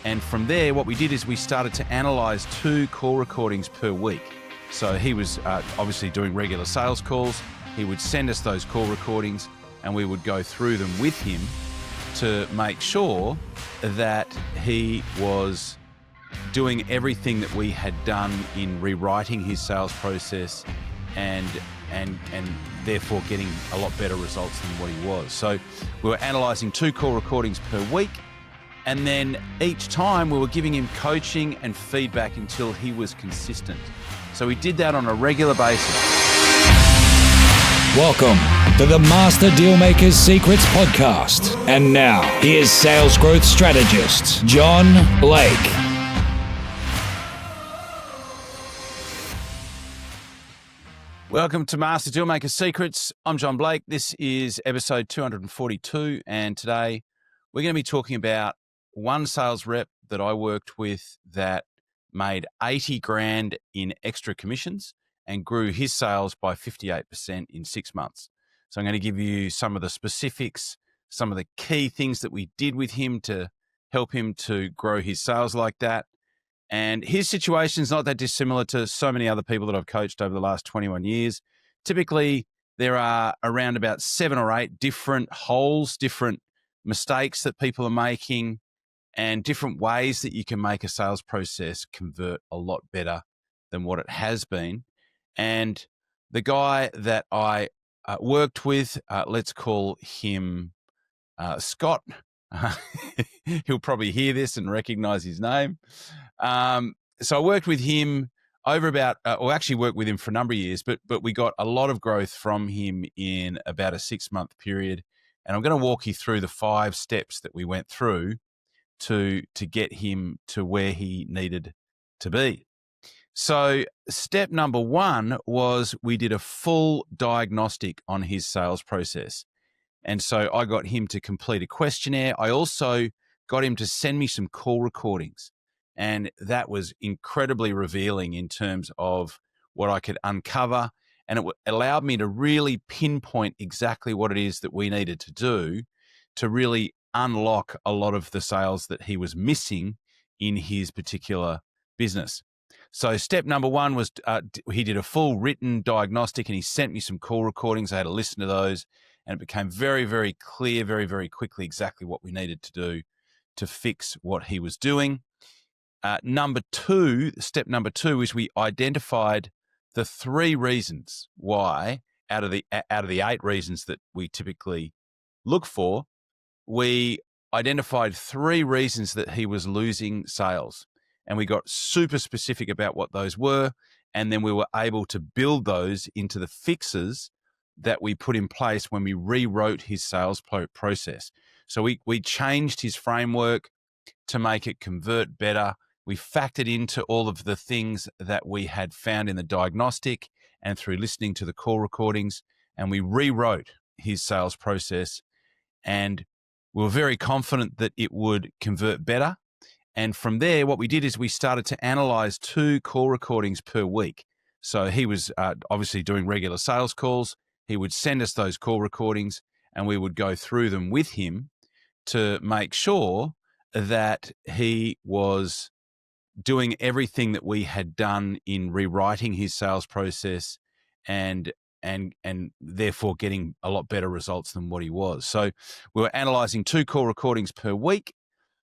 And from there, what we did is we started to analyze 2 call recordings per week. So he was obviously doing regular sales calls. He would send us those call recordings and we would go through them with him to make sure that he was doing everything that we had done in rewriting his sales process and therefore getting a lot better results than what he was. So we were analysing 2 call recordings per week, and then each time we were giving him coaching and feedback until he was consistent. So we did that on a regular basis. Welcome to the Master Dealmaker's Secrets podcast. And now, here's sales growth strategist, John Blake. Welcome to Master Dealmaker Secrets. I'm John Blake. This is episode 242, and today we're going to be talking about one sales rep that I worked with that made 80 grand in extra commissions and grew his sales by 58% in 6 months. So I'm going to give you some of the specifics, some of the key things that we did with him to help him to grow his sales like that. And his situation is not that dissimilar to so many other people that I've coached over the last 21 years. Typically, there are around about 7 or 8 different holes, different mistakes that people are making, and different ways that you can make a sales process convert a lot better than what it has been. And the guy that I worked with, let's call him Scott. He'll probably hear this and recognize his name. So I worked with him over actually worked with him for a number of years, but we got a lot of growth from him in about a 6-month period. And I'm going to walk you through the 5 steps that we went through to get him to where he needed to be. So step number 1 was we did a full diagnostic on his sales process. And so I got him to complete a questionnaire. I also got him to send me some call recordings. And that was incredibly revealing in terms of what I could uncover. And it allowed me to really pinpoint exactly what it is that we needed to do to really unlock a lot of the sales that he was missing in his particular business. So step number 1 was he did a full written diagnostic and he sent me some call recordings. I had to listen to those. And it became very, very clear, very, very quickly exactly what we needed to do to fix what he was doing. Step number 2 is we identified the 3 reasons why, out of the 8 reasons that we typically look for, we identified 3 reasons that he was losing sales. And we got super specific about what those were. And then we were able to build those into the fixes that we put in place when we rewrote his sales process. So we changed his framework to make it convert better. We factored into all of the things that we had found in the diagnostic and through listening to the call recordings, and we rewrote his sales process. And we were very confident that it would convert better. And from there, what we did is we started to analyze 2 call recordings per week. So he was obviously doing regular sales calls. He would send us those call recordings and we would go through them with him to make sure that he was doing everything that we had done in rewriting his sales process and therefore getting a lot better results than what he was. So we were analyzing 2 call recordings per week.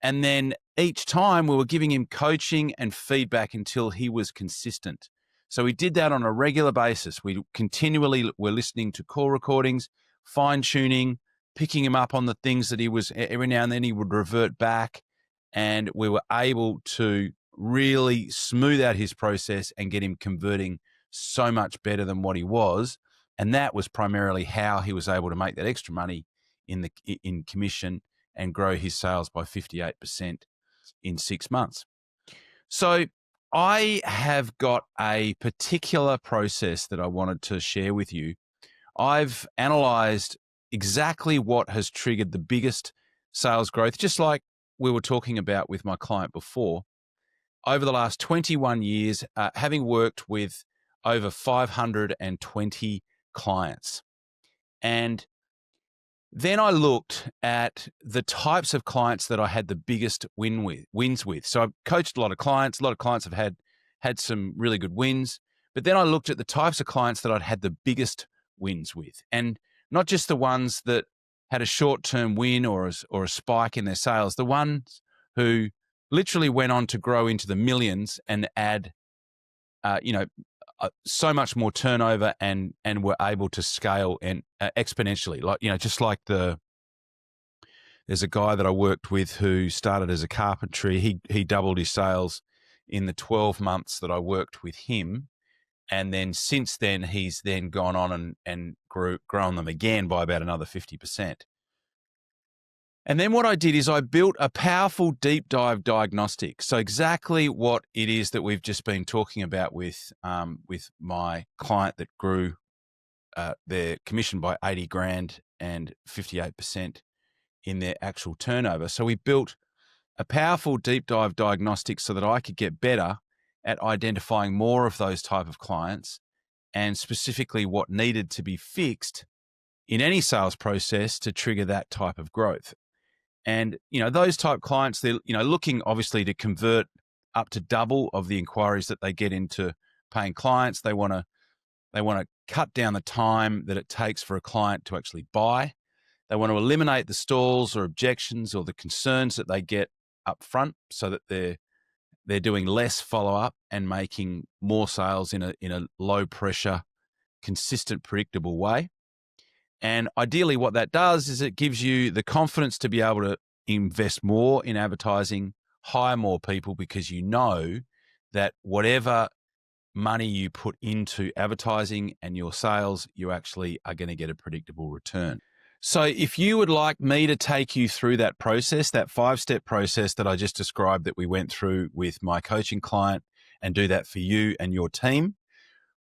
And then each time we were giving him coaching and feedback until he was consistent. So we did that on a regular basis. We continually were listening to call recordings, fine-tuning, picking him up on the things that he was, every now and then he would revert back. And we were able to really smooth out his process and get him converting so much better than what he was. And that was primarily how he was able to make that extra money in commission and grow his sales by 58% in 6 months. So I have got a particular process that I wanted to share with you. I've analyzed exactly what has triggered the biggest sales growth, just like we were talking about with my client before. Over the last 21 years, having worked with over 520 clients. And Then I looked at the types of clients that I had the biggest wins with. So I've coached a lot of clients. A lot of clients have had some really good wins. But then I looked at the types of clients that I'd had the biggest wins with, and not just the ones that had a short-term win or a spike in their sales, the ones who literally went on to grow into the millions and add, so much more turnover and were able to scale and exponentially. There's a guy that I worked with who started as a carpentry. He doubled his sales in the 12 months that I worked with him. And then since then, he's then gone on and grown them again by about another 50%. And then what I did is I built a powerful deep dive diagnostic. So exactly what it is that we've just been talking about with my client that grew their commission by 80 grand and 58% in their actual turnover. So we built a powerful deep dive diagnostic so that I could get better at identifying more of those type of clients and specifically what needed to be fixed in any sales process to trigger that type of growth. And, those type clients, they're, looking obviously to convert up to double of the inquiries that they get into paying clients. They want to cut down the time that it takes for a client to actually buy. They want to eliminate the stalls or objections or the concerns that they get up front so that they're doing less follow-up and making more sales in a low pressure, consistent, predictable way. And ideally what that does is it gives you the confidence to be able to invest more in advertising, hire more people, because you know that whatever money you put into advertising and your sales, you actually are going to get a predictable return. So if you would like me to take you through that process, that 5-step process that I just described that we went through with my coaching client, and do that for you and your team,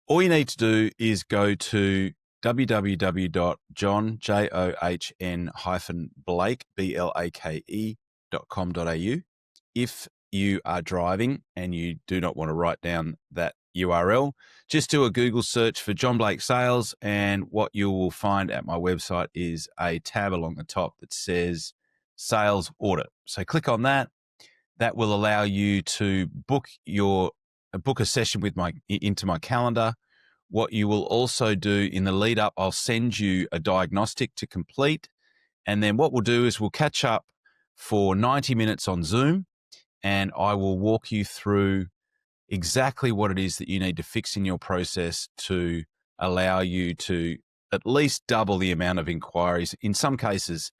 all you need to do is go to www.john-blake.com.au. If you are driving and you do not want to write down that URL, just do a Google search for John Blake Sales, and what you will find at my website is a tab along the top that says Sales Audit. So click on that. That will allow you to book a session into my calendar. What you will also do in the lead up, I'll send you a diagnostic to complete. And then what we'll do is we'll catch up for 90 minutes on Zoom, and I will walk you through exactly what it is that you need to fix in your process to allow you to at least double the amount of inquiries, in some cases,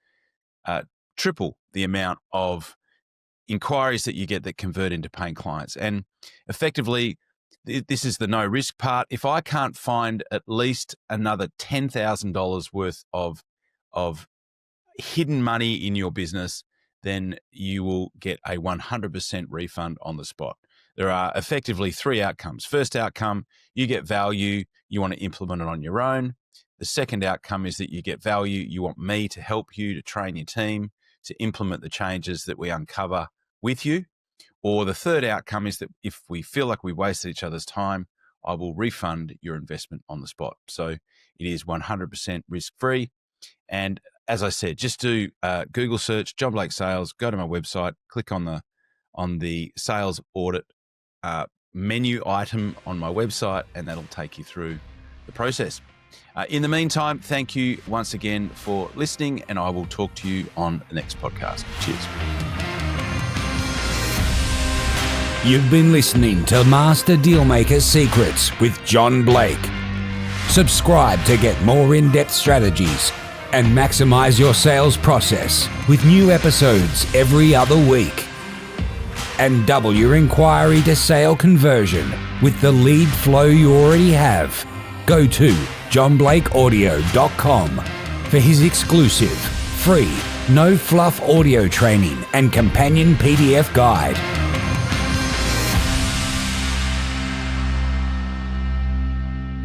triple the amount of inquiries that you get that convert into paying clients. And effectively, this is the no risk part. If I can't find at least another $10,000 worth of hidden money in your business, then you will get a 100% refund on the spot. There are effectively 3 outcomes. First outcome, you get value, you want to implement it on your own. The second outcome is that you get value, you want me to help you, to train your team, to implement the changes that we uncover with you. Or the third outcome is that if we feel like we wasted each other's time, I will refund your investment on the spot. So it is 100% risk-free. And as I said, just do Google search John Blake Sales, go to my website, click on the Sales Audit menu item on my website, and that'll take you through the process. In the meantime, thank you once again for listening, and I will talk to you on the next podcast. Cheers. You've been listening to Master Dealmaker Secrets with John Blake. Subscribe to get more in-depth strategies and maximize your sales process with new episodes every other week. And double your inquiry to sale conversion with the lead flow you already have. Go to johnblakeaudio.com for his exclusive, free, no fluff audio training and companion PDF guide.